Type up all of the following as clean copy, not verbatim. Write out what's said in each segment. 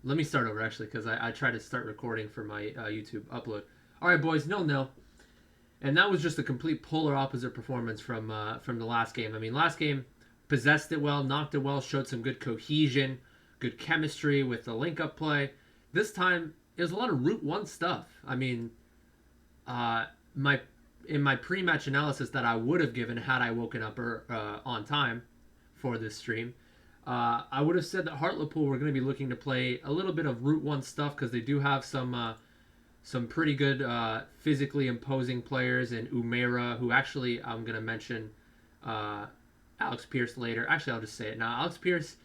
Let me start over actually because I tried to start recording for my YouTube upload. All right, boys, 0-0, and that was just a complete polar opposite performance from the last game. I mean, last game possessed it well, knocked it well, showed some good cohesion, good chemistry with the link up play. This time it was a lot of Route One stuff. I mean, my in my pre-match analysis that I would have given had I woken up on time for this stream, I would have said that Hartlepool were going to be looking to play a little bit of Route One stuff because they do have some pretty good physically imposing players in Umera, who actually I'm going to mention uh, Alex Pierce later. Actually, I'll just say it now. Alex Pierce,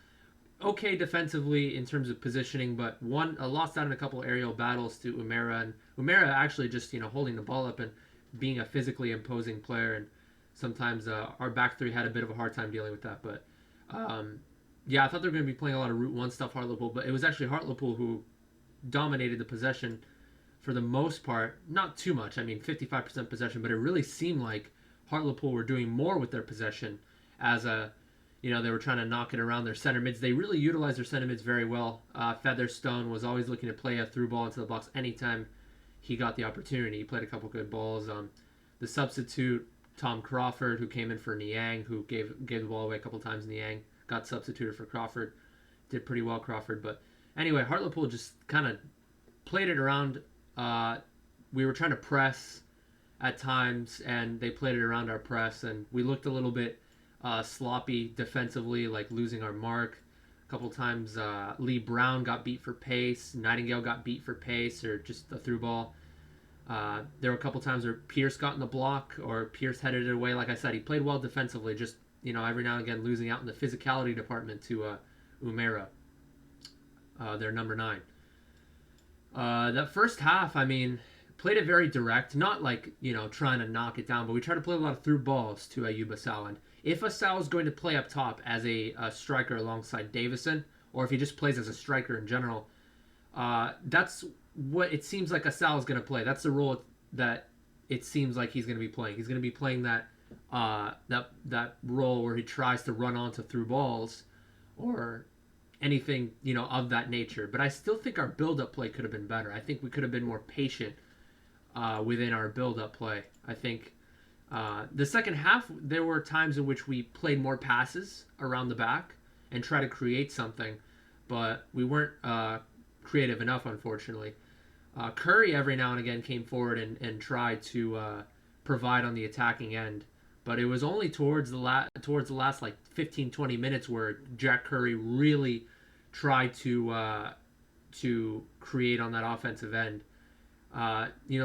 okay defensively in terms of positioning, but lost out in a couple aerial battles to Umera, and Umera actually just holding the ball up and being a physically imposing player, and sometimes our back three had a bit of a hard time dealing with that. But yeah, I thought they were going to be playing a lot of Route One stuff, Hartlepool, but it was actually Hartlepool who dominated the possession for the most part. Not too much. I mean, 55% possession, but it really seemed like Hartlepool were doing more with their possession as they were trying to knock it around their center mids. They really utilized their center mids very well. Featherstone was always looking to play a through ball into the box anytime he got the opportunity. He played a couple good balls. The substitute, Tom Crawford, who came in for Niang, who gave the ball away a couple times. Niang got substituted for Crawford. Did pretty well, Crawford. But anyway, Hartlepool just kind of played it around. We were trying to press at times, and they played it around our press, and we looked a little bit sloppy defensively, like losing our mark. A couple times, Lee Brown got beat for pace. Nightingale got beat for pace, or just a through ball. There were a couple times where Pierce got in the block, or Pierce headed it away. Like I said, he played well defensively, just every now and again losing out in the physicality department to Umera, their number 9. That first half, I mean, played it very direct, not like trying to knock it down, but we tried to play a lot of through balls to Ayuba Sal. And if Asal is going to play up top as a striker alongside Davison, or if he just plays as a striker in general, that's what it seems like Asal is going to play. That's the role that it seems like he's going to be playing. He's going to be playing that role where he tries to run onto through balls or anything of that nature. But I still think our build-up play could have been better. I think we could have been more patient within our build-up play. I think the second half, there were times in which we played more passes around the back and try to create something, but we weren't creative enough, unfortunately. Curry every now and again came forward and tried to provide on the attacking end, but it was only towards the last like 15-20 minutes where Jack Curry really tried to create on that offensive end.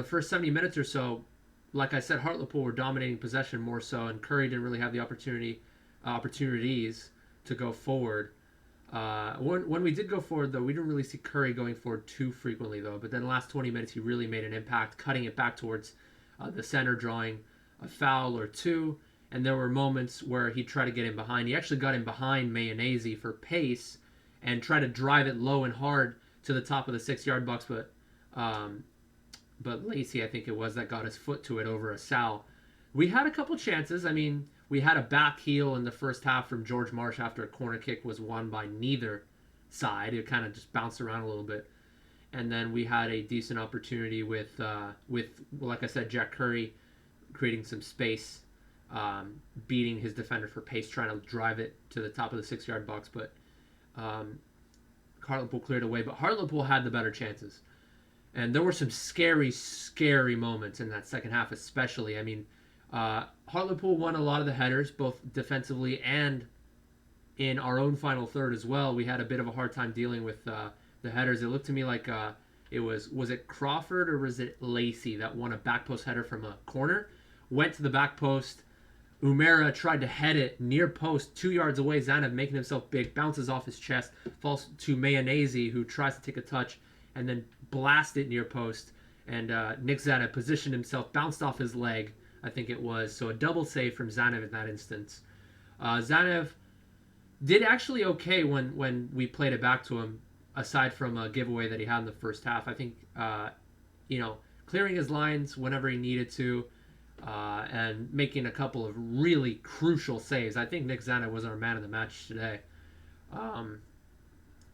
First 70 minutes or so, like I said, Hartlepool were dominating possession more so, and Curry didn't really have the opportunities to go forward. When we did go forward, though, we didn't really see Curry going forward too frequently, though. But then the last 20 minutes, he really made an impact, cutting it back towards the center, drawing a foul or two. And there were moments where he tried to get in behind. He actually got in behind Mayonnaise for pace and tried to drive it low and hard to the top of the 6-yard box, but Lacey, I think it was, that got his foot to it over Asal. We had a couple chances. I mean, we had a back heel in the first half from George Marsh after a corner kick was won by neither side. It kind of just bounced around a little bit. And then we had a decent opportunity with like I said, Jack Curry creating some space, beating his defender for pace, trying to drive it to the top of the 6-yard box. But Hartlepool cleared away. But Hartlepool had the better chances. And there were some scary, scary moments in that second half, especially. I mean, Hartlepool won a lot of the headers, both defensively and in our own final third as well. We had a bit of a hard time dealing with the headers. It looked to me like it was it Crawford or was it Lacey that won a back post header from a corner? Went to the back post. Umera tried to head it near post, 2 yards away. Tzanev making himself big, bounces off his chest, falls to Mayonnaise, who tries to take a touch and then blast it near post. And Nick Tzanev positioned himself, bounced off his leg, I think it was. So a double save from Tzanev in that instance. Tzanev did actually okay when we played it back to him, aside from a giveaway that he had in the first half. I think, clearing his lines whenever he needed to, and making a couple of really crucial saves. I think Nick Tzanev was our man of the match today.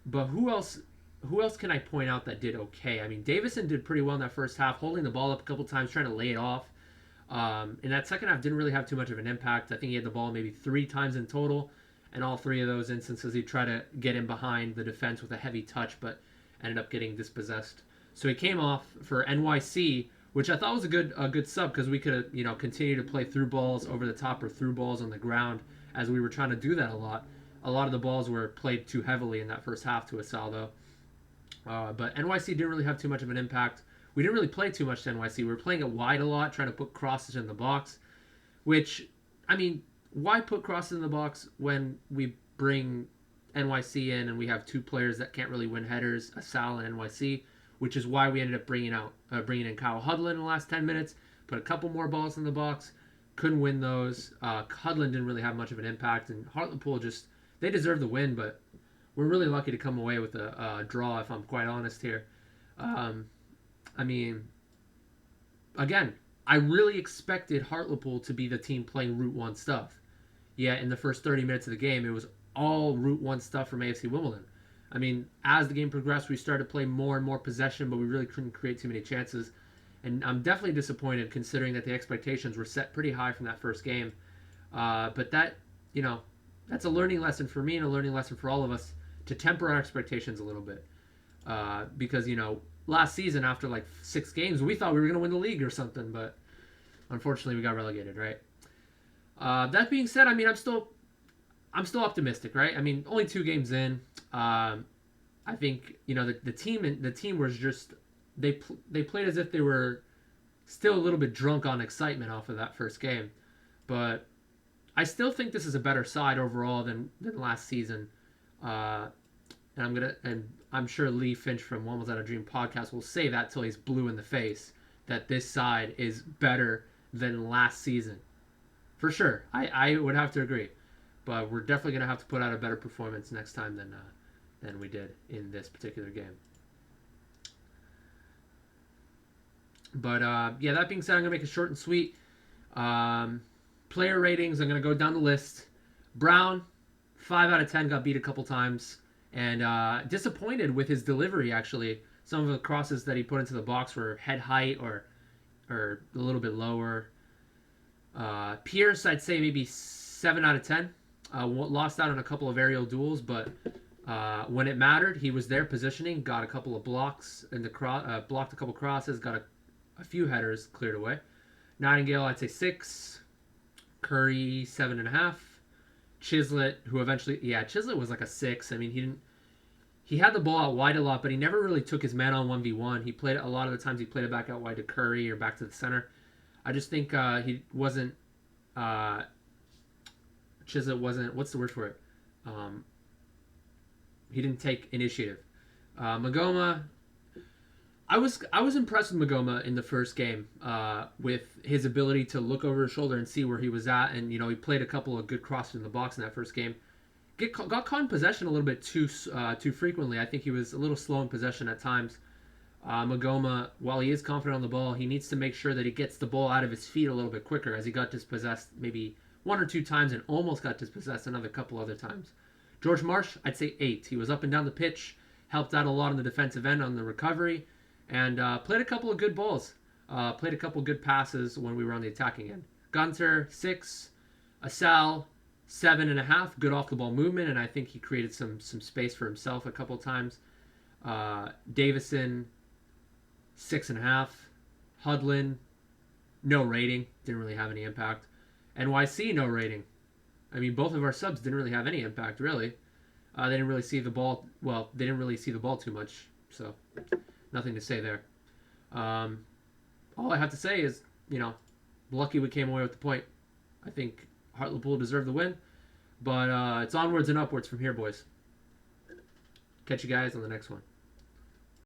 But who else who else can I point out that did okay? I mean, Davison did pretty well in that first half, holding the ball up a couple times, trying to lay it off. In that second half, didn't really have too much of an impact. I think he had the ball maybe 3 times in total, and all 3 of those instances he tried to get in behind the defense with a heavy touch, but ended up getting dispossessed. So he came off for NYC, which I thought was a good sub because we could continue to play through balls over the top or through balls on the ground as we were trying to do that a lot. A lot of the balls were played too heavily in that first half to Asaldo. But NYC didn't really have too much of an impact. We didn't really play too much to NYC. We were playing it wide a lot, trying to put crosses in the box, which, I mean, why put crosses in the box when we bring NYC in and we have 2 players that can't really win headers, Asal and NYC, which is why we ended up bringing in Kyle Hudlin in the last 10 minutes, put a couple more balls in the box, couldn't win those. Hudlin didn't really have much of an impact, and Hartlepool they deserved the win, but we're really lucky to come away with a draw, if I'm quite honest here. I mean, again, I really expected Hartlepool to be the team playing Route 1 stuff. Yet in the first 30 minutes of the game, it was all Route 1 stuff from AFC Wimbledon. I mean, as the game progressed, we started to play more and more possession, but we really couldn't create too many chances. And I'm definitely disappointed considering that the expectations were set pretty high from that first game. But that's a learning lesson for me and a learning lesson for all of us to temper our expectations a little bit. Because, last season after like 6 games, we thought we were going to win the league or something, but unfortunately we got relegated, right? That being said, I mean, I'm still optimistic, right? I mean, only 2 games in. I think the team was just they played as if they were still a little bit drunk on excitement off of that first game, but I still think this is a better side overall than last season. And I'm sure Lee Finch from One Was That a Dream podcast will say that till he's blue in the face, that this side is better than last season. For sure. I would have to agree. But we're definitely going to have to put out a better performance next time than we did in this particular game. But, that being said, I'm going to make it short and sweet. Player ratings, I'm going to go down the list. Brown, 5 out of 10, got beat a couple times. And disappointed with his delivery, actually. Some of the crosses that he put into the box were head height or a little bit lower. Pierce, I'd say maybe 7 out of 10. Lost out on a couple of aerial duels, but when it mattered, he was there positioning, got a couple of blocks, and blocked a couple crosses, got a few headers cleared away. Nightingale, I'd say 6. Curry, 7.5. Chislett, Chislett was like a 6. I mean, he had the ball out wide a lot, but he never really took his man on 1v1. He played a lot of the times he played it back out wide to Curry or back to the center. I just think he wasn't Chislett wasn't, what's the word for it? He didn't take initiative. Magoma, I was impressed with Magoma in the first game with his ability to look over his shoulder and see where he was at, and he played a couple of good crosses in the box in that first game. Got caught in possession a little bit too frequently. I think he was a little slow in possession at times. Magoma, while he is confident on the ball, he needs to make sure that he gets the ball out of his feet a little bit quicker, as he got dispossessed maybe 1 or 2 times and almost got dispossessed another couple other times. George Marsh, I'd say 8. He was up and down the pitch, helped out a lot on the defensive end on the recovery, and played a couple of good balls. Played a couple of good passes when we were on the attacking end. Gunter, 6. Asal, 7.5. Good off-the-ball movement, and I think he created some space for himself a couple of times. Davison, 6.5. Hudlin, no rating. Didn't really have any impact. NYC, no rating. I mean, both of our subs didn't really have any impact, really. They didn't really see the ball. Well, they didn't really see the ball too much, so nothing to say there. All I have to say is, lucky we came away with the point. I think Hartlepool deserved the win, but it's onwards and upwards from here, boys. Catch you guys on the next one.